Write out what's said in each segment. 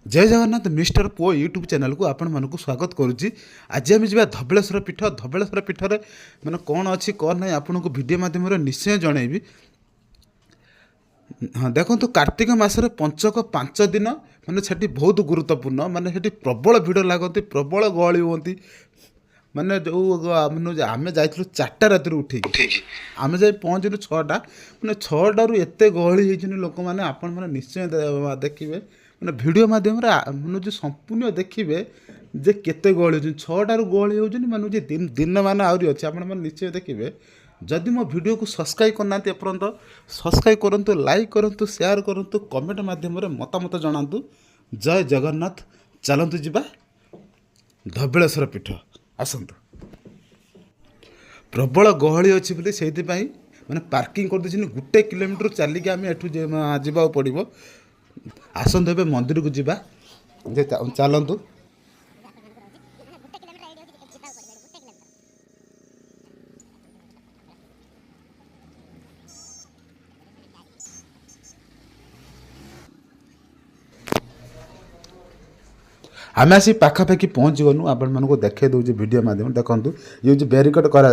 जय जगन्नाथ मिस्टर पो YouTube channel को आपण मानक स्वागत करुच्ची। आज आम जा धबलेश्वर पीठ। धबलेश्वर पीठर मैंने कौन अच्छी कौन ना आपन को वीडियो माध्यम निश्चय जनइबी। हाँ देखो तो कार्तिक मासर पंचक 5 दिन मैंने से बहुत गुरुत्वपूर्ण मैंने से प्रबल भिड़ लगती प्रबल गहली हुई मैंने जो मैंने आम जाइलु 4टा राति उठे आम जा पहुँचलु 6टा मैंने 6टारू एत गहली होती लोक मैंने आपण मैंने निश्चय देखिए मैंने वीडियो माध्यम मैंने जो संपूर्ण देखिए जे केते गहली हो 6टारू गहली होती मैंने दिन दिन मान आहरी अच्छे आप निश्चय देखिए। जदि मो वीडियो को सब्सक्राइब करना एपर्यंत सब्सक्राइब करूँ लाइक करूँ शेयर करूँ कमेंट माध्यम मतामत जनातु। जय जगन्नाथ चलतु जा धबलेश्वर पीठ आसतु। प्रबल गहली अच्छी बोली से मैंने पार्किंग कर देछिन 1 किलोमीटर चलिकी आम एठू जावाक पड़ो। आसतु ए मंदिर को जीवा चलतु। आम आसी पाखापाखि पहुँच गलु आपण मानक देखे दूसरे वीडियो माध्यम देखूँ ये जो बैरिकेड करा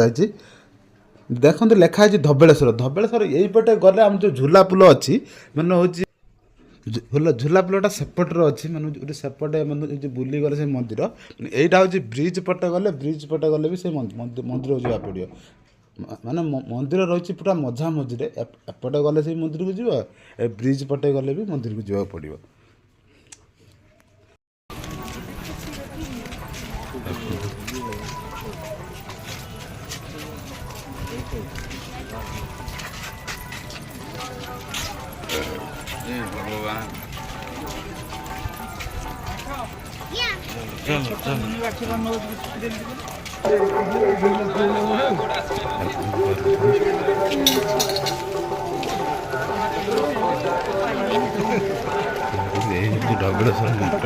देखो लिखाई धबलेश्वर। धबलेश्वर यहीपटे गले आम जो झूला पुल अच्छी मैंने हूँ झूला पुलटा सेपटे अच्छी मैंने सेपटे मैंने बुली गले से मंदिर यहाँ हूँ ब्रिज पटे गले भी से मंदिर जावा पड़ो माने मंदिर रही पूरा मझा मझे एपटे गले से मंदिर को जीव ब्रिज पटे गले भी मंदिर को जावा पड़ो। भगवान चलो चलो धबलेश्वर मंदिर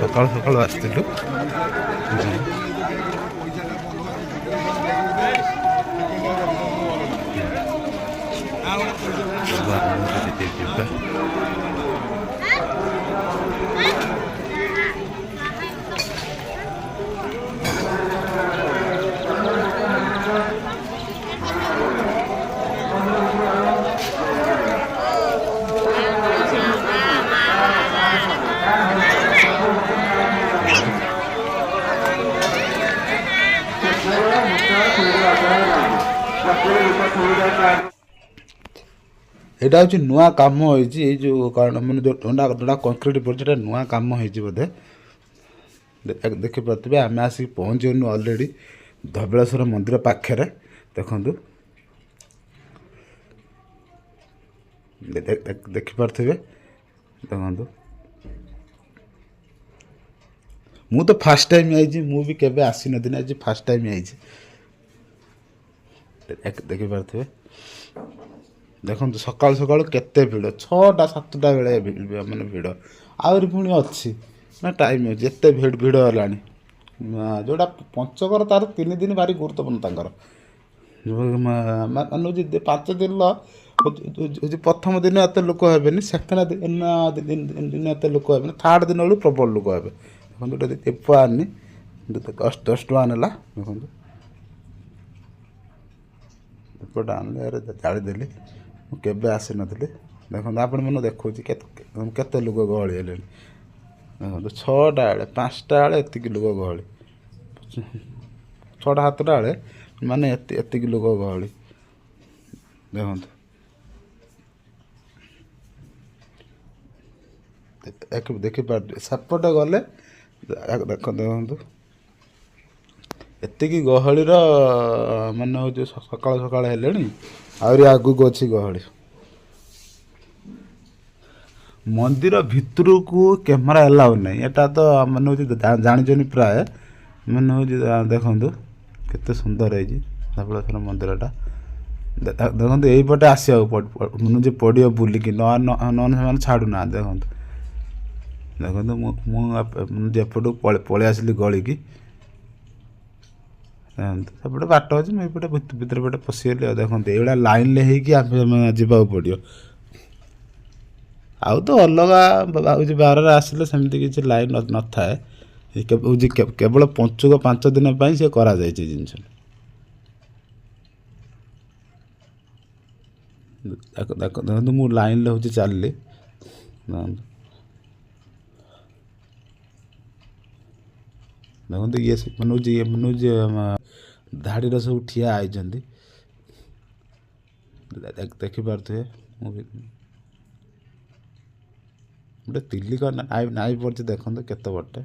सकाल सकाल आसलु यहाँ हूँ नुआ कम होती जो कारण मैंने जो जोड़ा कंक्रीट पड़े नुआ कम हो बोधे देखिपे आम आसिक पहुँच गलु अलरेडी धबलेश्वर मंदिर पाखे देखु देखिपे देखु मु तो फास्ट टाइम आई मुझे केवे आसी नी आज फास्ट टाइम आई देखिपे देखो सकाल सकाल केते भिड़ 6टा 7टा बेले मैंने भिड़ आहरी पुणी अच्छी ना टाइम अच्छे एत भिड़ भिड़ है जोड़ा पंचकर तार 3 दिन भारी गुरुत्वपूर्ण मानू 5 दिन प्रथम दिन एत लोक हे सेकेंड दिन एत लोक हे थर्ड दिन बेलू प्रबल लोक हे देखो दीप आनी 10 टଙ୍କା ना देखो दीपटा आनले जाड़देली केवे आसी नी देखो आपण मैंने देखा केते लोक गहली है देखो 6टा बेले 5टा बेले एतिक लोक गहली 6टा 7टा बेले माने एतिक लोक गहली देखो देखिपार सेपटे गले देख देखु एतिक गहली मान हूँ सकाल सकाल है आहरी आगू अच्छी गहली मंदिर भितर को कैमेरा एलाउ नहीं एटा तो मैंने हूँ जानी प्राय मैंने हूँ देखु केते सुंदर है धबलेश्वर मंदिरटा देखो यहीपटे आसा मैंने पड़ो बुलिकी न छाड़ूना देखो देखो मुझे पलि आसली गली की सेपटे बाट अच्छे मुझे भितर पटे पशिगली देखते ये लाइन ले होगी जावाक पड़ो ଆଉ ତ ଅଲଗା ହେଉଛି ବାରରେ ଆସିଲେ ସେମିତି କିଛି ଲାଇନ୍ ନଥାଏ। ହେଉଛି କେବଳ ପଞ୍ଚୁକ 5 ଦିନ ପାଇଁ ସେ କରାଯାଇଛି ଜିନିଷ। ଦେଖନ୍ତୁ ମୁଁ ଲାଇନ୍ରେ ହେଉଛି ଚାଲିଲି। ଦେଖନ୍ତୁ ଇଏ ମାନେ ହେଉଛି ଧାଡ଼ିର ସବୁ ଠିଆ ହେଇଛନ୍ତି, ଦେଖିପାରୁଥିବେ। ମୁଁ ଗୋଟେ ତିଲିକ ନାଇଁ ପଡ଼ିଛି, ଦେଖନ୍ତୁ କେତେ ବଟେ।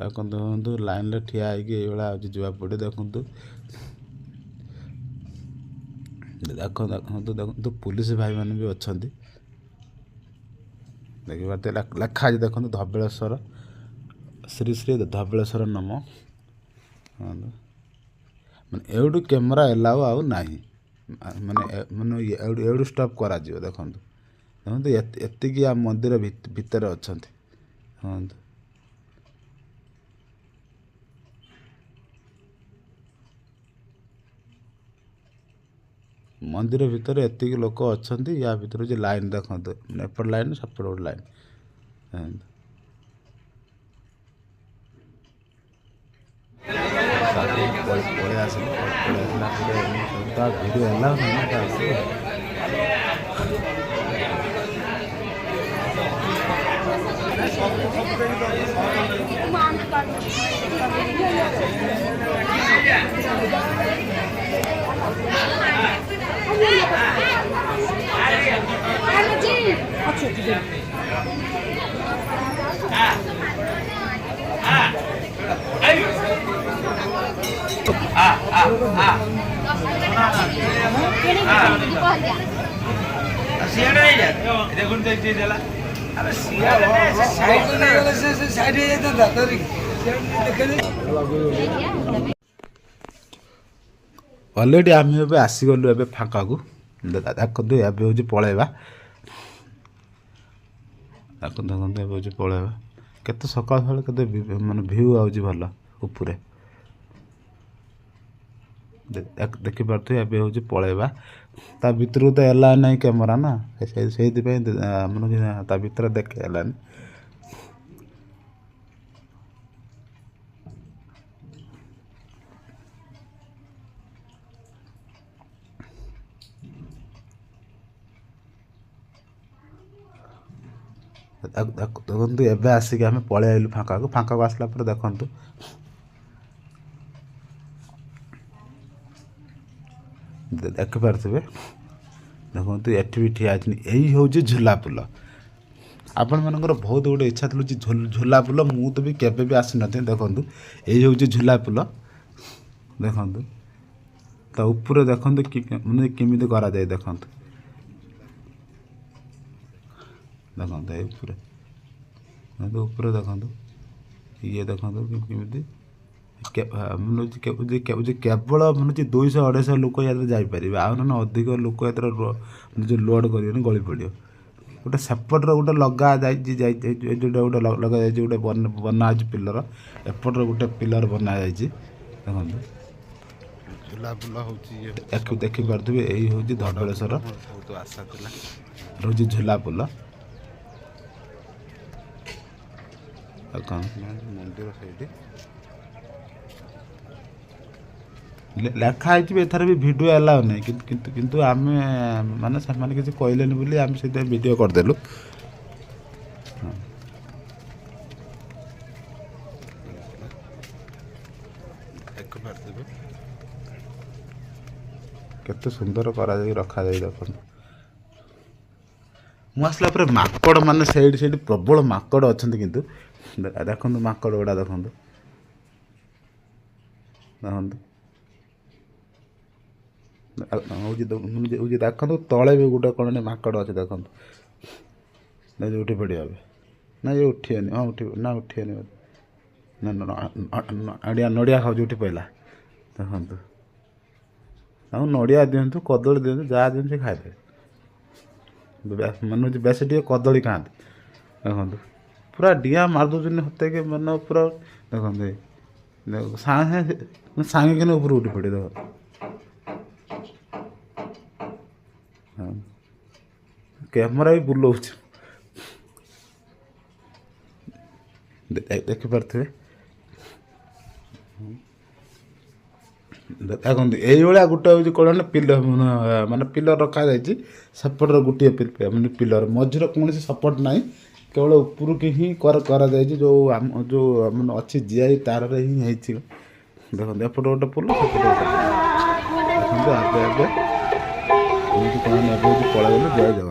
ଦେଖନ୍ତୁ ଲାଇନ୍ରେ ଠିଆ ହେଇକି ଏଇଭଳିଆ ହେଉଛି ଯିବାକୁ ପଡ଼େ। ଦେଖନ୍ତୁ ପୁଲିସ ଭାଇମାନେ ବି ଅଛନ୍ତି, ଦେଖିପାରୁଥିବେ। ଲେଖା ଅଛି ଦେଖନ୍ତୁ ଧବଳେଶ୍ୱର, ଶ୍ରୀ ଶ୍ରୀ ଧବଳେଶ୍ୱର ନମ। ମାନେ ଏଇଠୁ କ୍ୟାମେରା ଏଲାଉ ଆଉ ନାହିଁ, ମାନେ ଏଇଠୁ ଷ୍ଟପ୍ କରାଯିବ। ଦେଖନ୍ତୁ ଏତିକି ମନ୍ଦିର ଭିତରେ ଅଛନ୍ତି। ଦେଖନ୍ତୁ ମନ୍ଦିର ଭିତରେ ଏତିକି ଲୋକ ଅଛନ୍ତି। ୟା ଭିତରେ ଯେ ଲାଇନ୍ ଦେଖନ୍ତୁ, ଏପଟ ଲାଇନ୍ ସେପଟ ଗୋଟେ ଲାଇନ୍। ପଳେଇ ଆସିଲା ତା ଭିଡ଼ିଓ ହେଲା ଅଲରେଡ଼ି ଆମେ ଏବେ ଆସିଗଲୁ ଏବେ ଫାଙ୍କାକୁ। ଦେଖନ୍ତୁ ଏବେ ହେଉଛି ପଳେଇବା। ଦେଖନ୍ତୁ ଏବେ ହେଉଛି ପଳେଇବା। କେତେ ସକାଳ ସକାଳ କେତେ ମାନେ ଭିଉ ଆଉଛି ଭଲ ଉପରେ, ଦେଖିପାରୁଥିବେ। ଏବେ ହେଉଛି ପଳେଇବା। ତା ଭିତରକୁ ତ ହେଲା ନାହିଁ କ୍ୟାମେରା ନା, ସେଇଥିପାଇଁ ମାନେ ତା ଭିତରେ ଦେଖି ହେଲାନି। ଦେଖନ୍ତୁ ଏବେ ଆସିକି ଆମେ ପଳେଇ ଆଇଲୁ ଫାଙ୍କାକୁ ଆସିଲା ପରେ ଦେଖନ୍ତୁ ଦେଖିପାରୁଥିବେ। ଦେଖନ୍ତୁ ଏଠି ବି ଠିଆ ହେଇଛନ୍ତି। ଏଇ ହେଉଛି ଝୁଲା ପୋଲ। ଆପଣମାନଙ୍କର ବହୁତ ଗୋଟେ ଇଚ୍ଛା ଥିଲା ଯେ ଝୁଲା ପୋଲ, ମୁଁ ତ ବି କେବେ ବି ଆସିନଥିଲି। ଦେଖନ୍ତୁ ଏଇ ହେଉଛି ଝୁଲା ପୋଲ। ଦେଖନ୍ତୁ ତା ଉପରେ ଦେଖନ୍ତୁ ମାନେ କେମିତି କରାଯାଏ। ଦେଖନ୍ତୁ ଏଇ ଉପରେ ଦେଖନ୍ତୁ ଇଏ ଦେଖନ୍ତୁ କେମିତି କେବଳ ମାନେ 200-250 ଲୋକ ଏଥିରେ ଯାଇପାରିବେ। ଆଉ ନହେଲେ ଅଧିକ ଲୋକ ଏଥିରେ ଲୋଡ଼ କରିବେନି, ଗଳି ପଡ଼ିବ। ଗୋଟେ ସେପଟର ଗୋଟେ ଲଗା ଯାଇଛି ଯୋଉଟା ଗୋଟେ ଲଗାଯାଇଛି, ଗୋଟେ ବନା ଅଛି ପିଲର। ଏପଟର ଗୋଟେ ପିଲର ବନା ଯାଇଛି। ଦେଖନ୍ତୁ ଝୁଲା ପୋଲ ହେଉଛି, ଦେଖିପାରୁଥିବେ। ଏଇ ହେଉଛି ଧବଳେଶ୍ୱର, ବହୁତ ଆଶା ଥିଲା ରହୁଛି ଝୁଲା ପୋଲ। ମନ୍ଦିର ସେଇଠି ଲେଖା ହେଇଛି ଏଥର ବି ଭିଡ଼ିଓ ଆଲାଉ ନାହିଁ, କିନ୍ତୁ ଆମେ ମାନେ ସେମାନେ କିଛି କହିଲେନି ବୋଲି ଆମେ ସେଥିପାଇଁ ଭିଡ଼ିଓ କରିଦେଲୁ। ଦେଖିପାରୁଥିବେ କେତେ ସୁନ୍ଦର କରାଯାଇ ରଖାଯାଇ। ଦେଖନ୍ତୁ ମୁଁ ଆସିଲା ପରେ ମାଙ୍କଡ଼ ମାନେ ସେଇଠି ପ୍ରବଳ ମାଙ୍କଡ଼ ଅଛନ୍ତି। କିନ୍ତୁ ଦେଖନ୍ତୁ ମାଙ୍କଡ଼ ଗୁଡ଼ା ଦେଖନ୍ତୁ ଦେଖନ୍ତୁ ତଳେ ବି ଗୋଟେ କ'ଣ ମାଙ୍କଡ଼ ଅଛି। ଦେଖନ୍ତୁ ଉଠି ପଡ଼ିବ ଏବେ, ନା ଇଏ ଉଠିବନି। ହଁ ଉଠିବ, ନା ଉଠିବନି। ନଡ଼ିଆ ଖାଉଛି, ଉଠି ପଡ଼ିଲା। ଦେଖନ୍ତୁ ତାଙ୍କୁ ନଡ଼ିଆ ଦିଅନ୍ତୁ, କଦଳୀ ଦିଅନ୍ତୁ, ଯାହା ଦିଅନ୍ତୁ ସେ ଖାଇଦେବେ। ମାନେ ବେଶୀ ଟିକେ କଦଳୀ ଖାଆନ୍ତି। ଦେଖନ୍ତୁ ପୁରା ଡିଆଁ ମାରି ଦେଉଛନ୍ତି ହତେକେ, ମାନେ ପୁରା ଦେଖନ୍ତୁ ଦେଖ ସାଙ୍ଗେ ସାଙ୍ଗେ କିନା ଉପରୁ ଉଠି ପଡ଼େ ଦେଖ। ହଁ କ୍ୟାମେରା ବି ବୁଲଉଛି ଦେଖିପାରୁଥିବେ। ଦେଖନ୍ତୁ ଏଇଭଳିଆ ଗୋଟେ ହେଉଛି କ'ଣ ନା ପିଲର ମାନେ ପିଲର ରଖାଯାଇଛି ସେପଟର ଗୋଟିଏ ମାନେ ପିଲର ମଝିରେ କୌଣସି ସପୋର୍ଟ ନାହିଁ କେବଳ ଉପରକୁ ହିଁ କରାଯାଇଛି ଯେଉଁ ଯେଉଁ ମାନେ ଅଛି ଜିଆଇ ତାରରେ ହିଁ ହେଇଛି। ଦେଖନ୍ତୁ ଏପଟେ ଗୋଟେ ପୋଲ ସେପଟେ ଗୋଟେ ପୋଲ। ଦେଖନ୍ତୁ ଏବେ ଏମିତି କ'ଣ ଏବେ ପଳେଇଗଲେ ଜୟ ଜଗନ୍ନାଥ।